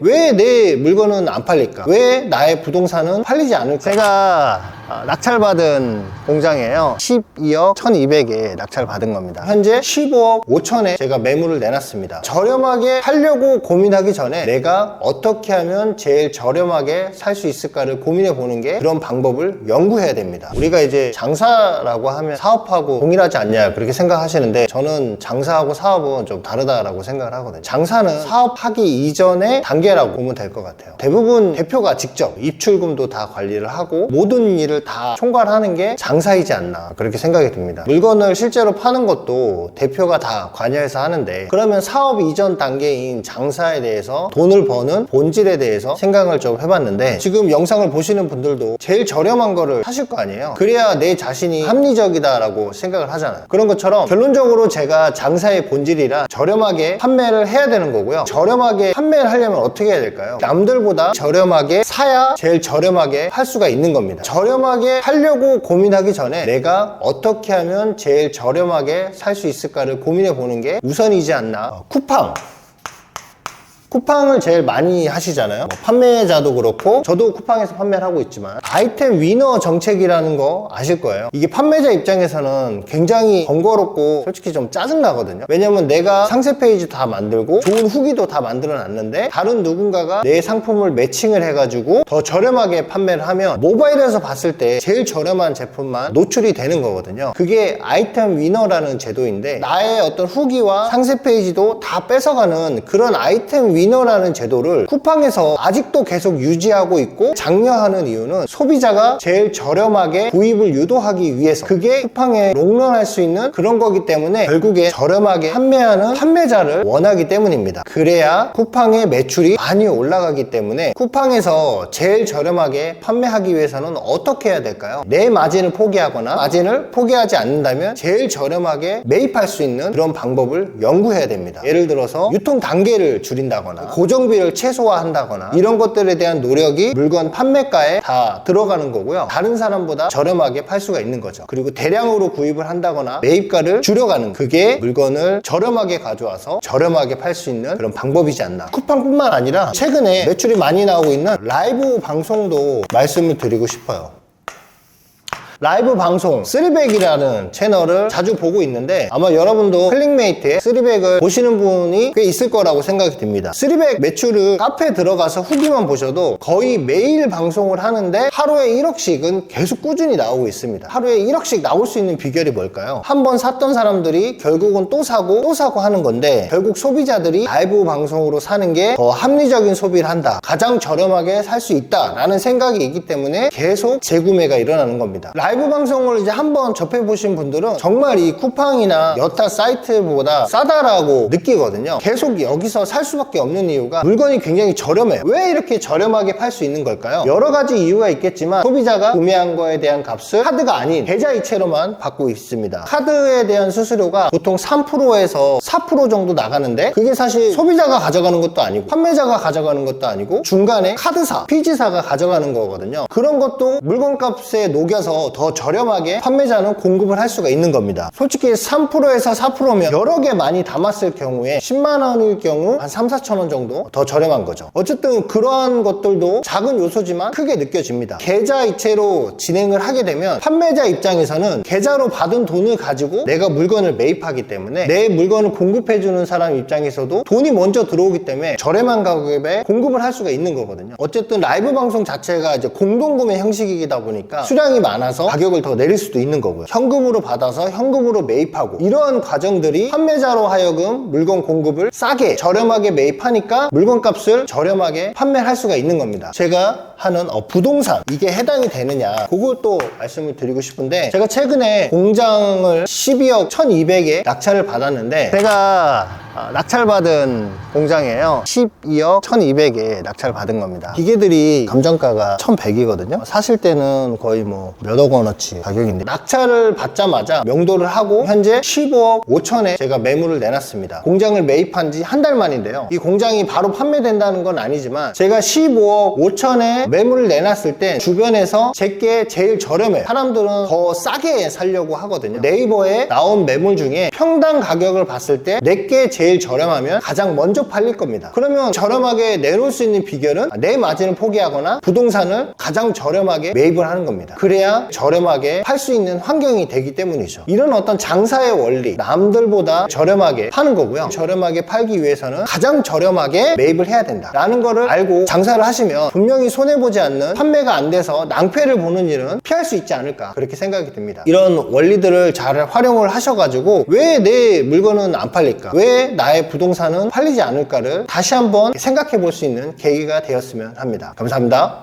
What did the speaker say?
왜 내 물건은 안 팔릴까? 왜 나의 부동산은 팔리지 않을까? 제가 낙찰받은 공장이에요. 12억 1200에 낙찰받은 겁니다. 현재 15억 5천에 제가 매물을 내놨습니다. 저렴하게 팔려고 고민하기 전에 내가 어떻게 하면 제일 저렴하게 살 수 있을까를 고민해 보는 게 그런 방법을 연구해야 됩니다. 우리가 이제 장사라고 하면 사업하고 동일하지 않냐 그렇게 생각하시는데, 저는 장사하고 사업은 좀 다르다라고 생각을 하거든요. 장사는 사업하기 이전의 단계라고 보면 될 것 같아요. 대부분 대표가 직접 입출금도 다 관리를 하고 모든 일을 다 총괄하는 게 장사이지 않나 그렇게 생각이 듭니다. 물건을 실제로 파는 것도 대표가 다 관여해서 하는데, 그러면 사업 이전 단계인 장사에 대해서 돈을 버는 본질에 대해서 생각을 좀 해봤는데, 지금 영상을 보시는 분들도 제일 저렴한 거를 사실 거 아니에요. 그래야 내 자신이 합리적이다라고 생각을 하잖아요. 그런 것처럼 결론적으로 제가 장사의 본질이라 저렴하게 판매를 해야 되는 거고요. 저렴하게 판매를 하려면 어떻게 해야 될까요? 남들보다 저렴하게 사야 제일 저렴하게 팔 수가 있는 겁니다. 저렴하게 팔려고 고민하기 전에 내가 어떻게 하면 제일 저렴하게 살 수 있을까를 고민해 보는 게 우선이지 않나. 쿠팡을 제일 많이 하시잖아요. 판매자도 그렇고 저도 쿠팡에서 판매를 하고 있지만, 아이템 위너 정책이라는 거 아실 거예요. 이게 판매자 입장에서는 굉장히 번거롭고 솔직히 좀 짜증나거든요. 왜냐면 내가 상세 페이지 다 만들고 좋은 후기도 다 만들어 놨는데 다른 누군가가 내 상품을 매칭을 해가지고 더 저렴하게 판매를 하면 모바일에서 봤을 때 제일 저렴한 제품만 노출이 되는 거거든요. 그게 아이템 위너라는 제도인데, 나의 어떤 후기와 상세 페이지도 다 뺏어가는 그런 아이템 위너라는 제도를 쿠팡에서 아직도 계속 유지하고 있고 장려하는 이유는 소비자가 제일 저렴하게 구입을 유도하기 위해서, 그게 쿠팡에 롱런할 수 있는 그런 거기 때문에 결국에 저렴하게 판매하는 판매자를 원하기 때문입니다. 그래야 쿠팡의 매출이 많이 올라가기 때문에, 쿠팡에서 제일 저렴하게 판매하기 위해서는 어떻게 해야 될까요? 내 마진을 포기하거나 마진을 포기하지 않는다면 제일 저렴하게 매입할 수 있는 그런 방법을 연구해야 됩니다. 예를 들어서 유통 단계를 줄인다거나 고정비를 최소화한다거나 이런 것들에 대한 노력이 물건 판매가에 다 들어가는 거고요. 다른 사람보다 저렴하게 팔 수가 있는 거죠. 그리고 대량으로 구입을 한다거나 매입가를 줄여가는, 그게 물건을 저렴하게 가져와서 저렴하게 팔 수 있는 그런 방법이지 않나. 쿠팡뿐만 아니라 최근에 매출이 많이 나오고 있는 라이브 방송도 말씀을 드리고 싶어요. 라이브 방송 쓰리백이라는 채널을 자주 보고 있는데, 아마 여러분도 클릭메이트에 쓰리백을 보시는 분이 꽤 있을 거라고 생각이 듭니다. 쓰리백 매출을 카페에 들어가서 후기만 보셔도 거의 매일 방송을 하는데 하루에 1억씩은 계속 꾸준히 나오고 있습니다. 하루에 1억씩 나올 수 있는 비결이 뭘까요? 한번 샀던 사람들이 결국은 또 사고 또 사고 하는 건데, 결국 소비자들이 라이브 방송으로 사는 게 더 합리적인 소비를 한다, 가장 저렴하게 살 수 있다라는 생각이 있기 때문에 계속 재구매가 일어나는 겁니다. 라이브 방송을 이제 한번 접해보신 분들은 정말 이 쿠팡이나 여타 사이트보다 싸다라고 느끼거든요. 계속 여기서 살 수밖에 없는 이유가 물건이 굉장히 저렴해요. 왜 이렇게 저렴하게 팔 수 있는 걸까요? 여러 가지 이유가 있겠지만, 소비자가 구매한 거에 대한 값을 카드가 아닌 계좌이체로만 받고 있습니다. 카드에 대한 수수료가 보통 3%에서 4% 정도 나가는데, 그게 사실 소비자가 가져가는 것도 아니고 판매자가 가져가는 것도 아니고 중간에 카드사, 피지사가 가져가는 거거든요. 그런 것도 물건값에 녹여서 더 저렴하게 판매자는 공급을 할 수가 있는 겁니다. 솔직히 3%에서 4%면 여러 개 많이 담았을 경우에 10만 원일 경우 한 3, 4천 원 정도 더 저렴한 거죠. 어쨌든 그러한 것들도 작은 요소지만 크게 느껴집니다. 계좌이체로 진행을 하게 되면 판매자 입장에서는 계좌로 받은 돈을 가지고 내가 물건을 매입하기 때문에 내 물건을 공급해주는 사람 입장에서도 돈이 먼저 들어오기 때문에 저렴한 가격에 공급을 할 수가 있는 거거든요. 어쨌든 라이브 방송 자체가 이제 공동구매 형식이다 보니까 수량이 많아서 가격을 더 내릴 수도 있는 거고요. 현금으로 받아서 현금으로 매입하고, 이러한 과정들이 판매자로 하여금 물건 공급을 싸게 저렴하게 매입하니까 물건값을 저렴하게 판매를 할 수가 있는 겁니다. 제가 하는 부동산, 이게 해당이 되느냐, 그것도 말씀을 드리고 싶은데, 제가 최근에 공장을 12억 1200에 낙찰을 받았는데, 제가 낙찰받은 공장이에요. 12억 1200에 낙찰받은 겁니다. 기계들이 감정가가 1100이거든요 사실 때는 거의 뭐 몇억 원어치 가격인데, 낙찰을 받자마자 명도를 하고 현재 15억 5천에 제가 매물을 내놨습니다. 공장을 매입한 지 한 달 만인데요, 이 공장이 바로 판매된다는 건 아니지만 제가 15억 5천에 매물을 내놨을 때 주변에서 제게 제일 저렴해요. 사람들은 더 싸게 살려고 하거든요. 네이버에 나온 매물 중에 평당 가격을 봤을 때 내게 제일 제일 저렴하면 가장 먼저 팔릴 겁니다. 그러면 저렴하게 내놓을 수 있는 비결은 내 마진을 포기하거나 부동산을 가장 저렴하게 매입을 하는 겁니다. 그래야 저렴하게 팔 수 있는 환경이 되기 때문이죠. 이런 어떤 장사의 원리, 남들보다 저렴하게 파는 거고요. 저렴하게 팔기 위해서는 가장 저렴하게 매입을 해야 된다 라는 거를 알고 장사를 하시면 분명히 손해보지 않는, 판매가 안 돼서 낭패를 보는 일은 피할 수 있지 않을까, 그렇게 생각이 듭니다. 이런 원리들을 잘 활용을 하셔가지고 왜 내 물건은 안 팔릴까, 왜 나의 부동산은 팔리지 않을까를 다시 한번 생각해 볼 수 있는 계기가 되었으면 합니다. 감사합니다.